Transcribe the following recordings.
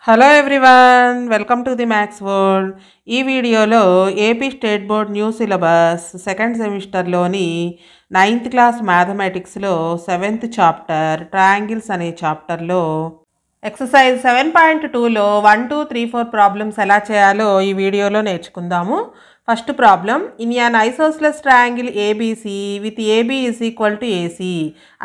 Hello everyone, welcome to the maths world. ఈ వీడియోలో AP state board new syllabus second సెమిస్టర్లోని 9th class మ్యాథమెటిక్స్లో 7th chapter triangles అనే చాప్టర్లో ఎక్సర్సైజ్ 7.2లో 1, 2, 3, 4 ప్రాబ్లమ్స్ ఎలా చేయాలో ఈ వీడియోలో నేర్చుకుందాము. First problem, in an isosceles triangle ABC with AB is equal to AC.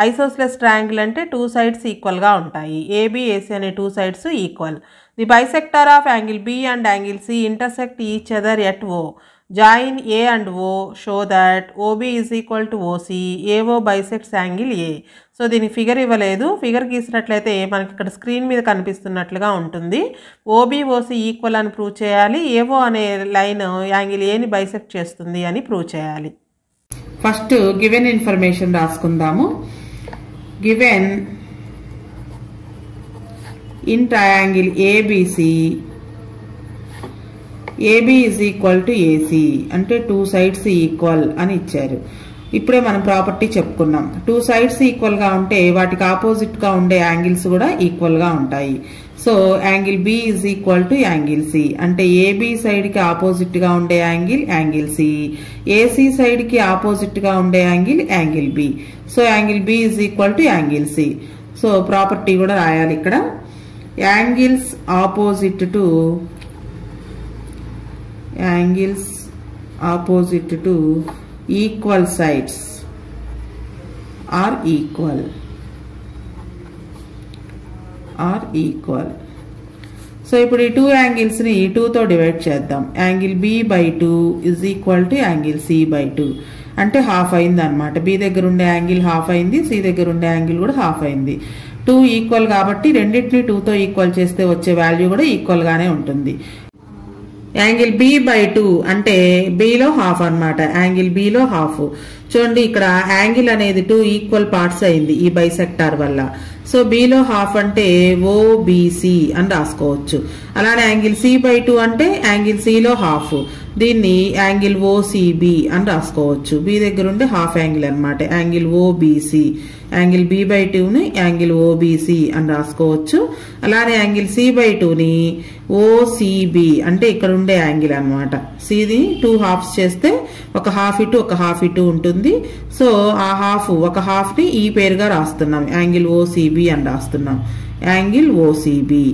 Isosceles triangle అంటే 2 సైడ్స్ ఈక్వల్గా ఉంటాయి. ఏబీ ఏసీ అనే 2 sides equal. The bisector of angle B and angle C intersect each other at O. Join A and O show that OB is equal to OC. AO bisects angle A. So దీనికి figure ఇవ్వలేదు. Figure గీసినట్లయితే మనకి ఇక్కడ screen మీద కనిపిస్తున్నట్లుగా ఉంటుంది. OB OC equal అని prove చేయాలి. ఏఓ అనే లైన్ యాంగిల్ ఏని బైసెక్ట్ చేస్తుంది అని ప్రూవ్ చేయాలి. ఫస్ట్ గివెన్ ఇన్ఫర్మేషన్ రాసుకుందాము. Given in triangle ABC AB is equal to AC అంటే 2 సైడ్స్ ఈక్వల్ అని ఇచ్చారు. ఇప్పుడే మనం ప్రాపర్టీ చెప్పుకున్నాం. 2 సైడ్స్ ఈక్వల్గా ఉంటే వాటికి ఆపోజిట్గా ఉండే యాంగిల్స్ కూడా ఈక్వల్గా ఉంటాయి. So angle B is equal to angle C అంటే ఏబీ సైడ్కి ఆపోజిట్గా ఉండే యాంగిల్ యాంగిల్ సి, ఏసీ సైడ్కి ఆపోజిట్గా ఉండే angle angle B. So angle B is equal to angle C. So property కూడా రాయాలి ఇక్కడ. Angles opposite to equal sides are equal. So ఇప్పుడు ఈ 2 యాంగిల్స్ ని 2 తో డివైడ్ చేద్దాం. Angle B by 2 is equal to angle C by 2 అంటే half అయింది అనమాట. బి దగ్గర ఉండే యాంగిల్ హాఫ్ అయింది, సి దగ్గర ఉండే యాంగిల్ కూడా హాఫ్ అయింది. 2 ఈక్వల్ కాబట్టి రెండింటిని 2 తో ఈక్వల్ చేస్తే వచ్చే వాల్యూ కూడా ఈక్వల్ గానే ఉంటుంది. యాంగిల్ బి బై 2 అంటే బిలో హాఫ్ అనమాట. Angle below half. చూడండి ఇక్కడ యాంగిల్ అనేది 2 ఈక్వల్ పార్ట్స్ అయింది ఈ బైసెక్టార్ వల్ల. సో బిలో హాఫ్ అంటే ఓబిసి అని రాసుకోవచ్చు. అలానే యాంగిల్ సి బై 2 అంటే యాంగిల్ సిలో హాఫ్. దీన్ని యాంగిల్ ఓసిబి అని రాసుకోవచ్చు. బి దగ్గర ఉండే హాఫ్ యాంగిల్ అనమాట angle OBC. Angle B by 2ని యాంగిల్ ఓబిసి అని రాసుకోవచ్చు. అలానే యాంగిల్ సి బై 2ని ఓసిబి అంటే ఇక్కడ ఉండే యాంగిల్ అనమాట. సిని 2 హాఫ్స్ చేస్తే ఒక హాఫ్ ఇటు ఒక హాఫ్ ఇటు ఉంటుంది. సో ఆ ఒక హాఫ్ ని ఈ పేరుగా రాస్తున్నాం, యాంగిల్ ఓసిబి అని రాస్తున్నాం. యాంగిల్ ఓసిబి.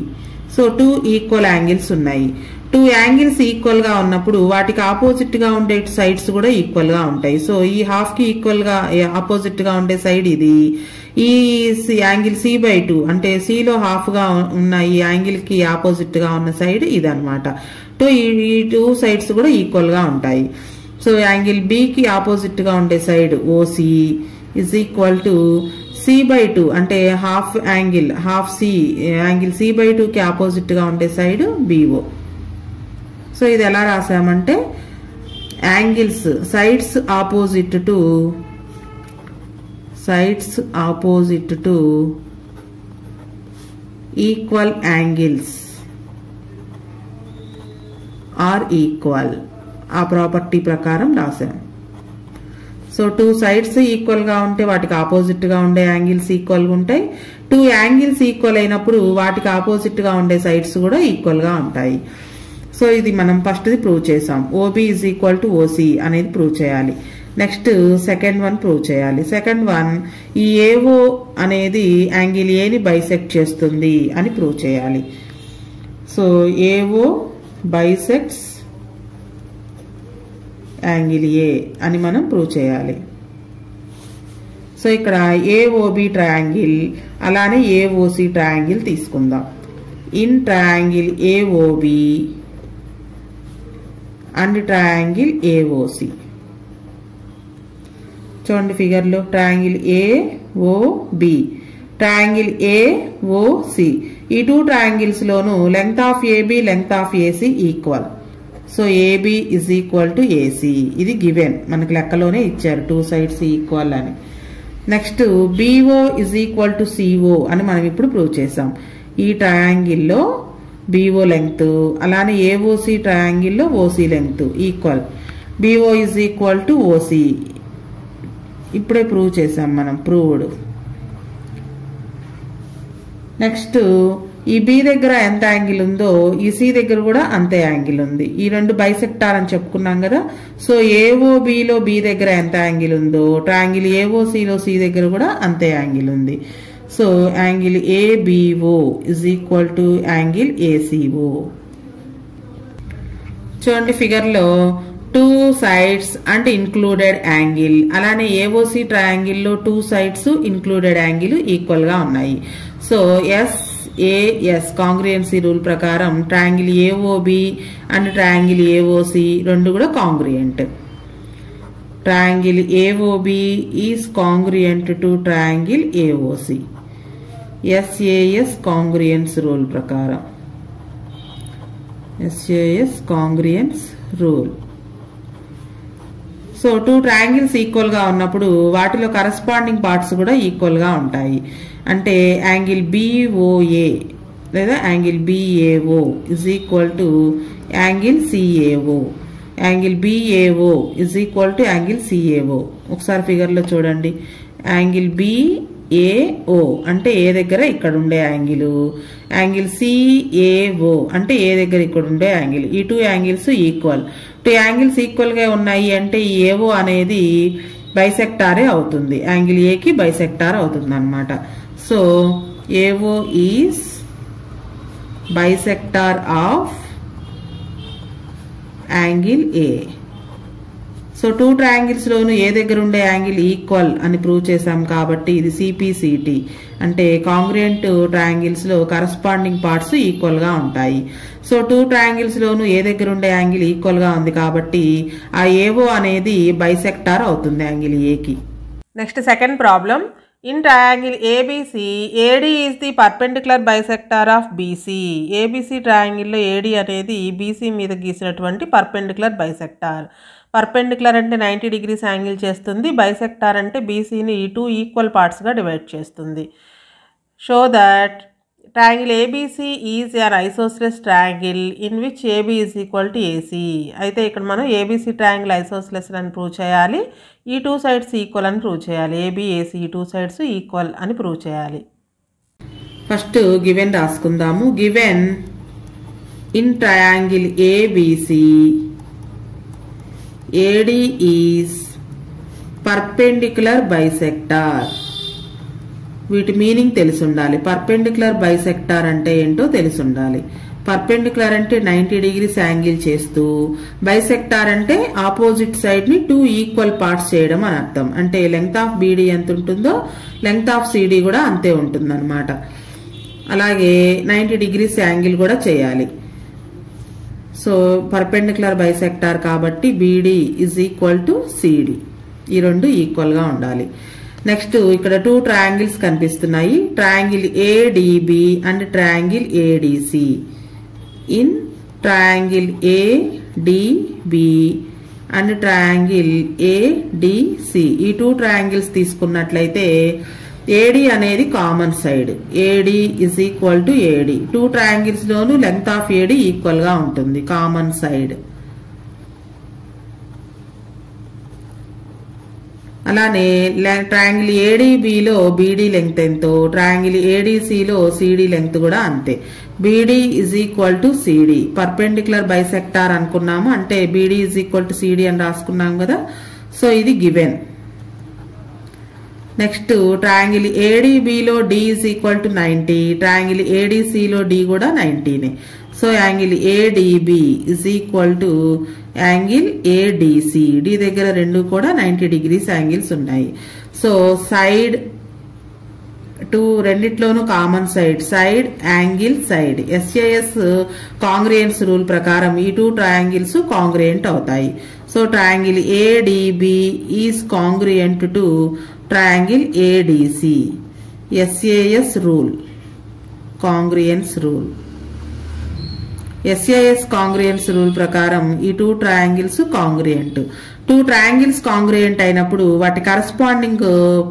సో 2 ఈక్వల్ యాంగిల్స్ ఉన్నాయి. 2 యాంగిల్స్ ఈక్వల్ గా ఉన్నప్పుడు వాటికి ఆపోజిట్ గా ఉండే సైడ్స్ కూడా ఈక్వల్ గా ఉంటాయి. సో ఈ హాఫ్ కి ఈక్వల్ గా ఆపోజిట్ గా ఉండే సైడ్ ఇది. ఈ యాంగిల్ సి బై 2 అంటే సిలో హాఫ్ గా ఉన్న ఈ యాంగిల్ కి ఆపోజిట్ గా ఉన్న సైడ్ ఇది అనమాట. ఈ 2 సైడ్స్ కూడా ఈక్వల్ గా ఉంటాయి. సో యాంగిల్ బి కి ఆపోజిట్ గా ఉండే side OC is equal to C by 2 అంటే half C angle C by 2 కి ఆపోజిట్ గా ఉండే సైడ్ బిఓ. సో ఇది ఎలా రాసామంటే angles sides opposite to equal angles are equal. ఆ ప్రాపర్టీ ప్రకారం రాసాం. సో 2 సైడ్స్ ఈక్వల్ గా ఉంటే వాటికి ఆపోజిట్ గా ఉండే యాంగిల్స్ ఈక్వల్ గా ఉంటాయి. 2 యాంగిల్స్ ఈక్వల్ అయినప్పుడు వాటికి ఆపోజిట్ గా ఉండే సైడ్స్ కూడా ఈక్వల్ గా ఉంటాయి. సో ఇది మనం ఫస్ట్ ది ప్రూవ్ చేసాం. OB is equal to OC అనేది ప్రూవ్ చేయాలి. నెక్స్ట్ సెకండ్ వన్ ప్రూవ్ చేయాలి. సెకండ్ వన్, ఈ ఏఓ అనేది యాంగిల్ ఏని బైసెక్ట్ చేస్తుంది అని ప్రూవ్ చేయాలి. So AO bisects angle A అని మనం ప్రూవ్ చేయాలి. సో ఇక్కడ ఏఓబి ట్రయాంగిల్ అలానే ఏఓసి ట్రయాంగిల్ తీసుకుందాం. In triangle AOB and triangle AOC. చూడండి ఫిగర్లో ట్రయాంగిల్ ఏఓబి, ట్రయాంగిల్ ఏఓసి. ఈ 2 ట్రయాంగిల్స్ లోను length of AB length of AC equal. So AB is equal to AC. ఇది గివెన్, మనకి లెక్కలోనే ఇచ్చారు 2 సైడ్స్ ఈక్వల్ అని. Next BO is equal to CO అని మనం ఇప్పుడు ప్రూవ్ చేసాం. ఈ ట్రయాంగిల్లో బిఓ లెంగ్త్ అలానే ఏఓసి ట్రయాంగిల్లో OC length equal. BO is equal to OC ఇప్పుడే ప్రూవ్ చేసాం మనం, ప్రూవ్డ్. నెక్స్ట్ ఈ బి దగ్గర ఎంత యాంగిల్ ఉందో ఈ సి దగ్గర కూడా అంతే యాంగిల్ ఉంది. ఈ రెండు బైసెక్టార్ అని చెప్పుకున్నాం కదా. సో ఏఓబిలో బి దగ్గర ఎంత యాంగిల్ ఉందో ట్రయాంగిల్ ఏఓసిలో సి దగ్గర కూడా అంతే యాంగిల్ ఉంది. So angle ABO is equal to angle ACO. చూడండి ఫిగర్లో 2 sides అండ్ ఇన్క్లూడెడ్ యాంగిల్, అలానే ఏఓసి ట్రయాంగిల్లో 2 sides ఇన్క్లూడెడ్ యాంగిల్ ఈక్వల్ గా ఉన్నాయి. సో ఎస్ఏఎస్ కాంగ్రియంసీ రూల్ ప్రకారం triangle AOB and triangle AOC రెండు కూడా congruent. Triangle AOB is congruent to triangle AOC SAS congruence rule ప్రకారం. SAS congruence rule. So 2 triangles equal గా ఉన్నప్పుడు వాటిలో కరస్పాండింగ్ పార్ట్స్ కూడా ఈక్వల్ గా ఉంటాయి. అంటే యాంగిల్ బిఓఏ లేదా angle BAO is equal to angle CAO, angle BAO is equal to angle CAO. ఒకసారి ఫిగర్లో చూడండి. యాంగిల్ బిఏఓ అంటే ఏ దగ్గర ఇక్కడ ఉండే యాంగిల్, యాంగిల్ సిఏఓ అంటే ఏ దగ్గర ఇక్కడ ఉండే యాంగిల్. ఈ 2 యాంగిల్స్ ఈక్వల్. 2 యాంగిల్స్ ఈక్వల్ గా ఉన్నాయి అంటే ఈ ఏఓ అనేది బైసెక్టారే అవుతుంది, యాంగిల్ ఏకి బైసెక్టార్ అవుతుంది అనమాట. So AO is bisector of angle A. So 2 triangles లోను ఏ దగ్గర ఉండే యాంగిల్ ఈక్వల్ అని ప్రూవ్ చేశాం కాబట్టి ఇది సిపిసిటి అంటే కాంగ్రియంట్ ట్రయాంగిల్స్ లో కరస్పాండింగ్ పార్ట్స్ ఈక్వల్ గా ఉంటాయి. సో 2 ట్రయాంగిల్స్ లోను ఏ దగ్గర ఉండే యాంగిల్ ఈక్వల్ గా ఉంది కాబట్టి ఆ ఏఓ అనేది బైసెక్టార్ అవుతుంది యాంగిల్ ఏకి. Next second problem. In triangle ABC AD is the perpendicular bisector of BC. ABC ట్రయాంగిల్లో ఏడి అనేది బీసీ మీద గీసినటువంటి పర్పెండిక్యులర్ బైసెక్టార్. పర్పెండిక్యులర్ అంటే 90 degrees యాంగిల్ చేస్తుంది, బైసెక్టార్ అంటే బీసీని 2 ఈక్వల్ పార్ట్స్గా డివైడ్ చేస్తుంది. Show that triangle ABC is an isosceles triangle in which AB is equal to AC. అయితే ఇక్కడ మనం ఏబిసి ట్రయాంగిల్ ఐసోస్లెస్ అని ప్రూవ్ చేయాలి, ఈ 2 sides ఈక్వల్ అని ప్రూవ్ చేయాలి. ఏబి ఏసీ ఈ 2 sides ఈక్వల్ అని ప్రూవ్ చేయాలి. ఫస్ట్ గివెన్ రాసుకుందాము. Given in triangle ABC AD is perpendicular bisector. వీటి మీనింగ్ తెలిసి ఉండాలి. పర్పెండిక్యులర్ బైసెక్టార్ అంటే ఏంటో తెలిసి ఉండాలి. పర్పెండిక్యులర్ అంటే 90 degrees యాంగిల్ చేస్తూ, బైసెక్టార్ అంటే ఆపోజిట్ సైడ్ ని 2 ఈక్వల్ పార్ట్స్ చేయడం అని అర్థం. అంటే లెంగ్త్ ఆఫ్ బీడీ ఎంత ఉంటుందో లెంగ్త్ ఆఫ్ సిడి కూడా అంతే ఉంటుంది అనమాట. అలాగే 90 degrees యాంగిల్ కూడా చేయాలి. సో పర్పెండిక్యులర్ బైసెక్టార్ కాబట్టి BD is equal to CD, ఈ రెండు ఈక్వల్ గా ఉండాలి. నెక్స్ట్ ఇక్కడ 2 ట్రయాంగిల్స్ కనిపిస్తున్నాయి. Triangle ADB and triangle ADC. In triangle ADB and triangle ADC ఈ 2 ట్రయాంగిల్స్ తీసుకున్నట్లయితే ఏడి అనేది common side. AD is equal to AD. 2 triangles లోను లెంగ్త్ ఆఫ్ ఏడి ఈక్వల్ గా ఉంటుంది, కామన్ సైడ్. అలానే ట్రయాంగిల్ ఏడిబిలో బీడీ లెంగ్త్ ఎంతో ట్రయాంగిల్ ఏడిసిలో సిడి లెంగ్త్ కూడా అంతే. BD is equal to CD. Perpendicular bisector అనుకున్నాము అంటే BD is equal to CD అని రాసుకున్నాం కదా. సో ఇది గివెన్. నెక్స్ట్ ట్రయాంగిల్ ఏడిబిలో D is equal to 90, triangle ఏడిసిలో డి కూడా 90నే. So angle ADB is equal to angle ADC. D దగ్గర రెండు కూడా 90 degrees యాంగిల్స్ ఉన్నాయి. సో సైడ్ 2 రెండిట్లోనూ common side, side angle side. SAS congruence rule ప్రకారం ఈ 2 ట్రయాంగిల్స్ కాంగ్రియంట్ అవుతాయి. So triangle ADB is congruent to triangle ADC. SAS rule, congruence rule. SAS congruence rule ప్రకారం ఈ 2 ట్రయాంగిల్స్ కాంగ్రియంట్. 2 ట్రయాంగిల్స్ కాంగ్రియంట్ అయినప్పుడు వాటి corresponding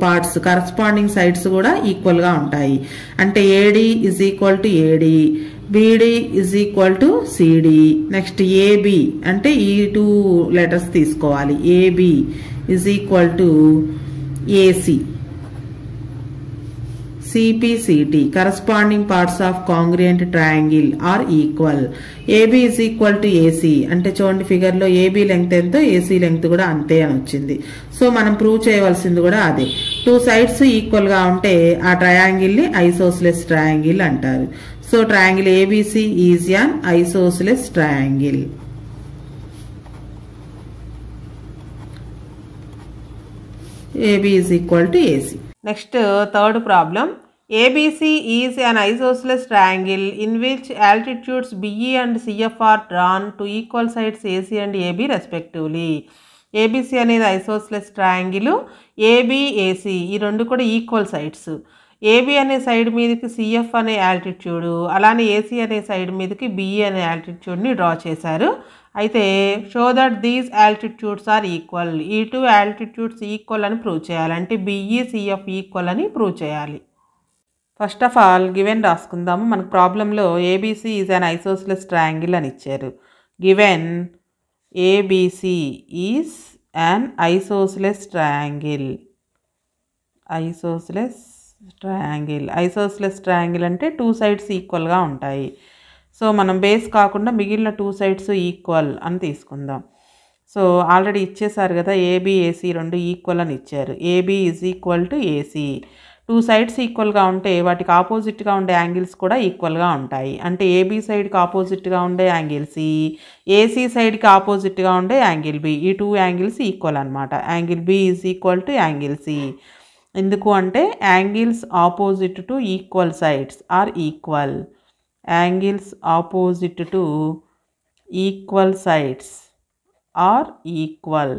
parts, corresponding sides కూడా equal గా ఉంటాయి. అంటే AD is equal to AD, BD is equal to CD. Next AB అంటే ఈ 2 లెటర్స్ తీసుకోవాలి. AB is equal to AC. CPCT, corresponding parts of congruent triangle are equal. AB is equal to AC. అంటే చూడండి figure లో AB length ఎంతో AC length కూడా అంతే అని వచ్చింది. సో మనం ప్రూవ్ చేయవలసింది కూడా అదే. టూ సైడ్స్ ఈక్వల్ గా ఉంటే ఆ ట్రయాంగిల్ ని ఐసోస్లెస్ ట్రయాంగిల్ అంటారు. So triangle ABC is an isosceles triangle. AB is equal to AC. Next, third problem. ABC is an isosceles triangle in which altitudes BE and CF are drawn to equal sides AC and AB respectively. ABC అనేది isosceles triangle, AB AC ఈ రెండు కూడా equal sides. AB అనే side మీదకి CF అనే altitude, అలానే AC అనే side మీదకి BE అనే ఆల్టిట్యూడ్ని డ్రా చేశారు. అయితే show that these altitudes are equal. ఈ టూ ఆల్టిట్యూడ్స్ ఈక్వల్ అని ప్రూవ్ చేయాలి. అంటే BE CF ఈక్వల్ అని ప్రూవ్ చేయాలి. ఫస్ట్ ఆఫ్ ఆల్ గివెన్ రాసుకుందాము. మనకు ప్రాబ్లంలో ABC is an isosceles triangle అని ఇచ్చారు. Given ABC is an isosceles triangle. Isosceles triangle అంటే టూ సైడ్స్ ఈక్వల్గా ఉంటాయి. సో మనం బేస్ కాకుండా మిగిలిన టూ సైడ్స్ ఈక్వల్ అని తీసుకుందాం. సో ఆల్రెడీ ఇచ్చేసారు కదా, AB AC రెండు ఈక్వల్ అని ఇచ్చారు. AB is equal to AC. Two sides ఈక్వల్గా ఉంటే వాటికి ఆపోజిట్గా ఉండే యాంగిల్స్ కూడా ఈక్వల్గా ఉంటాయి. అంటే AB సైడ్కి ఆపోజిట్గా ఉండే యాంగిల్ C, AC సైడ్కి ఆపోజిట్గా ఉండే యాంగిల్ B. ఈ టూ యాంగిల్స్ ఈక్వల్ అనమాట. Angle B is equal to angle C. ఎందుకు అంటే angles opposite to equal sides are equal. Angles opposite to equal sides are equal.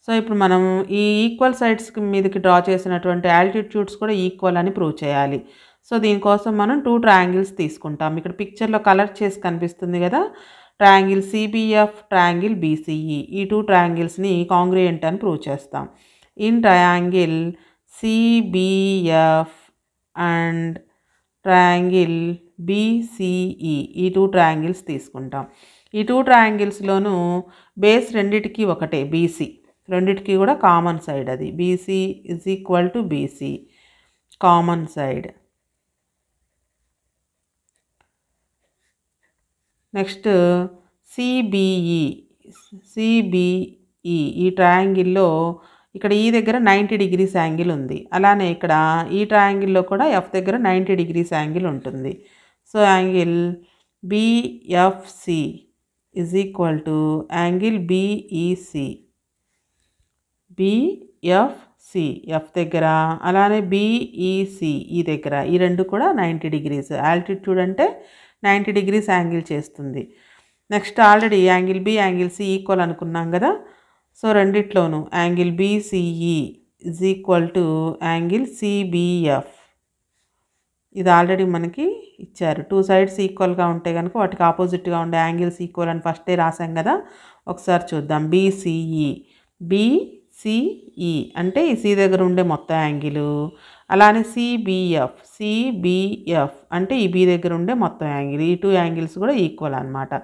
So ఇప్పుడు మనం ఈ ఈక్వల్ సైడ్స్ మీదకి డ్రా చేసినటువంటి ఆల్టిట్యూడ్స్ కూడా ఈక్వల్ అని ప్రూవ్ చేయాలి. సో దీనికోసం మనం టూ ట్రయాంగిల్స్ తీసుకుంటాం. ఇక్కడ పిక్చర్లో కలర్ చేసి కనిపిస్తుంది కదా, ట్రయాంగిల్ CBF, ట్రయాంగిల్ BCE. ఈ టూ ట్రయాంగిల్స్ని కాంగ్రుయెంట్ అని ప్రూవ్ చేస్తాం. In triangle CBF and triangle BCE ఈ టూ ట్రయాంగిల్స్ తీసుకుంటాం. ఈ టూ ట్రయాంగిల్స్లోనూ బేస్ రెండిటికి ఒకటే BC, రెండిటికి కూడా కామన్ సైడ్ అది. BC is equal to BC common side. Next CBE ఈ ట్రయాంగిల్లో ఇక్కడ ఈ దగ్గర 90 డిగ్రీస్ యాంగిల్ ఉంది. అలానే ఇక్కడ ఈ ట్రయాంగిల్లో కూడా F దగ్గర 90 డిగ్రీస్ యాంగిల్ ఉంటుంది. So angle BFC is equal to angle BEC. BFC F దగ్గర, అలానే BEC ఈ దగ్గర, ఈ రెండు కూడా 90 డిగ్రీస్. ఆల్టిట్యూడ్ అంటే 90 డిగ్రీస్ యాంగిల్ చేస్తుంది. Next already angle B, angle C equal అనుకున్నాం కదా. సో రెండిట్లోనూ angle BCE is equal to angle CBF. ఇది ఆల్రెడీ మనకి ఇచ్చారు. టూ సైడ్స్ ఈక్వల్గా ఉంటే కనుక వాటికి ఆపోజిట్గా ఉండే యాంగిల్స్ ఈక్వల్ అని ఫస్టే రాసాం కదా. ఒకసారి చూద్దాం. BCE అంటే ఈ C దగ్గర ఉండే మొత్తం యాంగిల్. అలానే CBF అంటే ఈ B దగ్గర ఉండే మొత్తం యాంగిల్. ఈ టూ యాంగిల్స్ కూడా ఈక్వల్ అనమాట.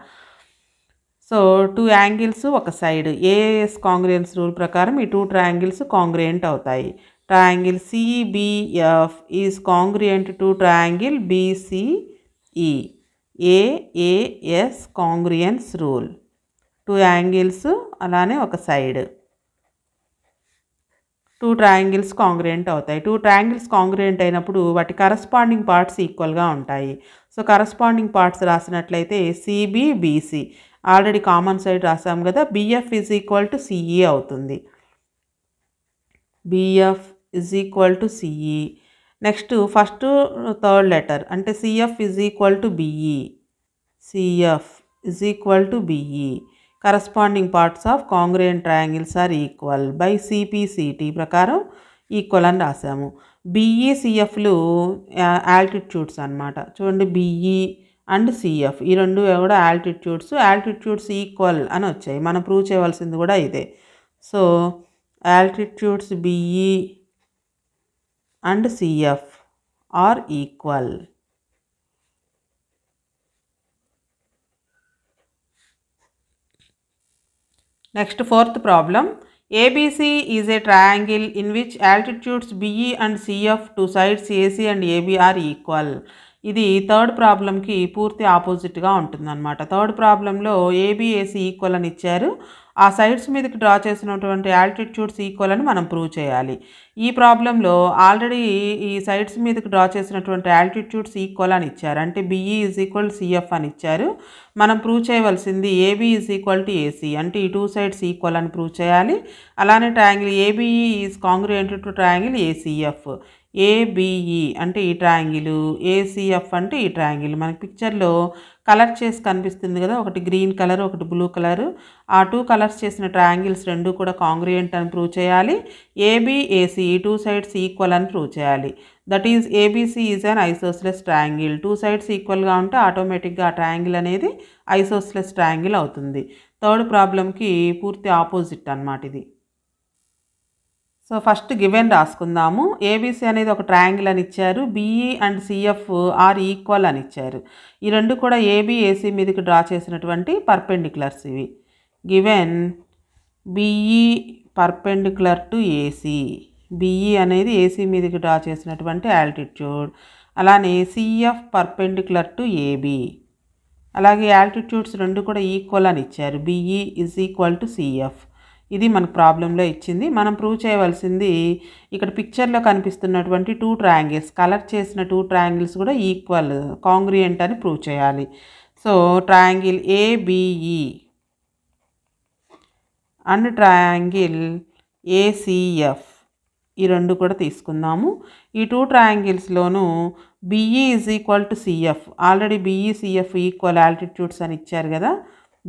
సో టూ యాంగిల్స్ ఒక సైడ్. AAS కాంగ్రుయెన్స్ రూల్ ప్రకారం ఈ టూ ట్రయాంగిల్స్ కాంగ్రుయెంట్ అవుతాయి. Triangle CBF is congruent to triangle BCE. AAS congruence rule. Two angles అలానే ఒక సైడ్. టూ ట్రయాంగిల్స్ కాంగ్రుయెంట్ అవుతాయి. టూ ట్రయాంగిల్స్ కాంగ్రుయెంట్ అయినప్పుడు వాటి కరస్పాండింగ్ పార్ట్స్ ఈక్వల్గా ఉంటాయి. సో కరస్పాండింగ్ పార్ట్స్ రాసినట్లయితే CBBC ఆల్రెడీ కామన్ సైడ్ రాసాం కదా. BF is equal to CE అవుతుంది. BF is equal to CE. Next first third letter అంటే CF is equal to BE. CF is equal to BE. Corresponding parts of congruent triangles are equal by CPCT ప్రకారం ఈక్వల్ అని రాసాము. BE CFలు altitudes అనమాట. చూడండి, BE and CF ఈ రెండు కూడా ఆల్టిట్యూడ్స్ ఈక్వల్ అని వచ్చాయి. మనం ప్రూవ్ చేయవలసింది కూడా ఇదే. So altitudes BE and CF are equal. Next fourth problem. ABC is a triangle in which altitudes BE and CF, two sides AC and AB are equal. ఇది థర్డ్ ప్రాబ్లంకి పూర్తి ఆపోజిట్గా ఉంటుందన్నమాట. థర్డ్ ప్రాబ్లంలో ఏబిఏసి ఈక్వల్ అని ఇచ్చారు. ఆ sides మీదకి డ్రా చేసినటువంటి ఆల్టిట్యూడ్స్ ఈక్వల్ అని మనం ప్రూవ్ చేయాలి. ఈ ప్రాబ్లంలో ఆల్రెడీ ఈ సైడ్స్ మీదకి డ్రా చేసినటువంటి ఆల్టిట్యూడ్స్ ఈక్వల్ అని ఇచ్చారు. అంటే బిఈ ఈజ్ ఈక్వల్ సిఎఫ్ అని ఇచ్చారు. మనం ప్రూవ్ చేయవలసింది AB is equal to AC, అంటే ఈ టూ సైడ్స్ ఈక్వల్ అని ప్రూవ్ చేయాలి. అలానే triangle ABE is congruent to triangle ACF. ABE అంటే ఈ ట్రయాంగిల్, ఏసీఎఫ్ అంటే ఈ ట్రయాంగిల్. మనకి పిక్చర్లో కలర్ చేసి కనిపిస్తుంది కదా, ఒకటి గ్రీన్ కలర్ ఒకటి బ్లూ కలర్. ఆ టూ కలర్స్ చేసిన ట్రయాంగిల్స్ రెండు కూడా కాంగ్రుయెంట్ అని ప్రూవ్ చేయాలి. ఏబి ఏసీ ఈ టూ సైడ్స్ ఈక్వల్ అని ప్రూవ్ చేయాలి. That is ABC is an isosceles triangle. Two sides ఈక్వల్గా ఉంటే ఆటోమేటిక్గా ఆ ట్రయాంగిల్ అనేది ఐసోస్లెస్ ట్రయాంగిల్ అవుతుంది. థర్డ్ ప్రాబ్లంకి పూర్తి ఆపోజిట్ అన్నమాట ఇది. సో ఫస్ట్ గివెన్ రాసుకుందాము. ఏబిసి అనేది ఒక ట్రయాంగిల్ అని ఇచ్చారు. BE and CF are equal అని ఇచ్చారు. ఈ రెండు కూడా ఏబి ఏసీ మీదకి డ్రా చేసినటువంటి పర్పెండిక్యులర్స్ ఇవి. Given BE perpendicular to AC. BE అనేది ఏసీ మీదకి డ్రా చేసినటువంటి ఆల్టిట్యూడ్. అలానే సిఎఫ్ పర్పెండిక్యులర్ టు ఏబి. అలాగే ఆల్టిట్యూడ్స్ రెండు కూడా ఈక్వల్ అని ఇచ్చారు. BE is equal to CF. ఇది మనకు ప్రాబ్లంలో ఇచ్చింది. మనం ప్రూవ్ చేయవలసింది ఇక్కడ పిక్చర్లో కనిపిస్తున్నటువంటి టూ ట్రయాంగిల్స్, కలర్ చేసిన టూ ట్రయాంగిల్స్ కూడా ఈక్వల్ కాంగ్రుయెంట్ అని ప్రూవ్ చేయాలి. So triangle ABE and triangle ACF ఈ రెండు కూడా తీసుకుందాము. ఈ టూ ట్రయాంగిల్స్లోనూ BE is equal to CF. Already BE CF equal altitudes అని ఇచ్చారు కదా.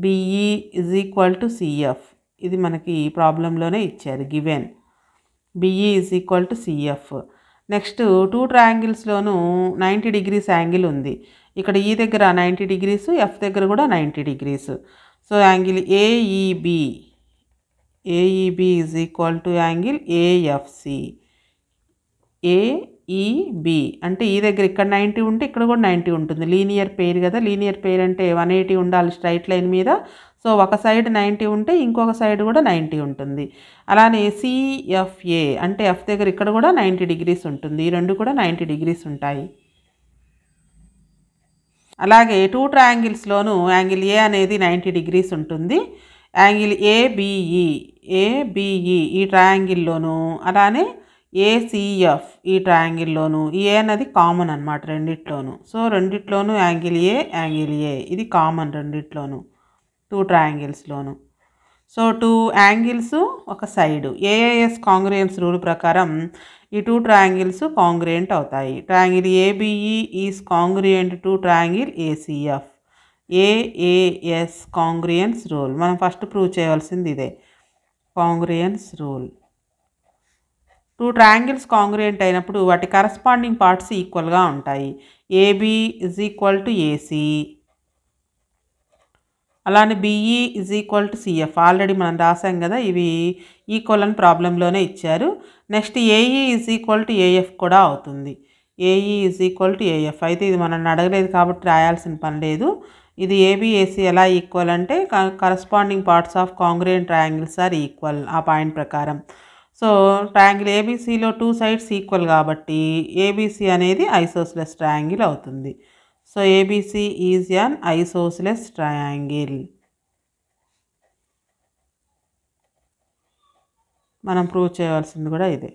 BE is equal to CF ఇది మనకి ప్రాబ్లంలోనే ఇచ్చారు. Given BE is equal to CF. Next two ట్రయాంగిల్స్లోనూ 90 degrees యాంగిల్ ఉంది. ఇక్కడ ఈ దగ్గర 90 degrees, ఎఫ్ దగ్గర కూడా 90 degrees. So angle AEB is equal to angle AFC. AEB అంటే ఈ దగ్గర ఇక్కడ 90 ఉంటే ఇక్కడ కూడా 90 ఉంటుంది. లీనియర్ పెయిర్ కదా, లీనియర్ పెయిర్ అంటే 180 ఉండాలి స్ట్రైట్ లైన్ మీద. సో ఒక సైడ్ 90 ఉంటే ఇంకొక సైడ్ కూడా 90 ఉంటుంది. అలానే సిఎఫ్ఏ అంటే ఎఫ్ దగ్గర ఇక్కడ కూడా 90 degrees ఉంటుంది. ఈ రెండు కూడా 90 degrees ఉంటాయి. అలాగే టూ ట్రయాంగిల్స్లోనూ యాంగిల్ ఏ అనేది 90 degrees ఉంటుంది. యాంగిల్ ఏబిఈ ఈ ట్రయాంగిల్లోనూ అలానే ఏసీఎఫ్ ఈ ట్రయాంగిల్లోనూ ఏ అనేది కామన్ అనమాట రెండిట్లోనూ. సో రెండిట్లోనూ యాంగిల్ ఏ ఇది కామన్ రెండిట్లోనూ టూ ట్రయాంగిల్స్లోనూ. సో టూ యాంగిల్స్ ఒక సైడు. ఏఏఎస్ కాంగ్రుయెన్స్ రూల్ ప్రకారం ఈ టూ ట్రయాంగిల్స్ కాంగ్రుయెంట్ అవుతాయి. Triangle ABE is congruent to triangle ACF. AAS congruence rule మనం ఫస్ట్ ప్రూవ్ చేయవలసింది ఇదే, congruence rule. Two triangles congruent అయినప్పుడు వాటి కరస్పాండింగ్ పార్ట్స్ ఈక్వల్గా ఉంటాయి. AB is equal to AC, అలానే BE is equal to CF. Already మనం రాసాం కదా, ఇవి ఈక్వల్ అని ప్రాబ్లంలోనే ఇచ్చారు. Next AE is equal to AF కూడా అవుతుంది. AE is equal to AF అయితే ఇది మనం అడగలేదు కాబట్టి రాయాల్సిన పని లేదు. ఇది ఏబిఏసి ఎలా ఈక్వల్ అంటే corresponding parts of congruent triangles are equal ఆ పాయింట్ ప్రకారం. సో ట్రయాంగిల్ ఏబిసిలో టూ సైడ్స్ ఈక్వల్ కాబట్టి ఏబిసి అనేది ఐసోస్లెస్ ట్రయాంగిల్ అవుతుంది. So ABC is an isosceles triangle. మనం ప్రూవ్ చేయవలసింది కూడా ఇదే.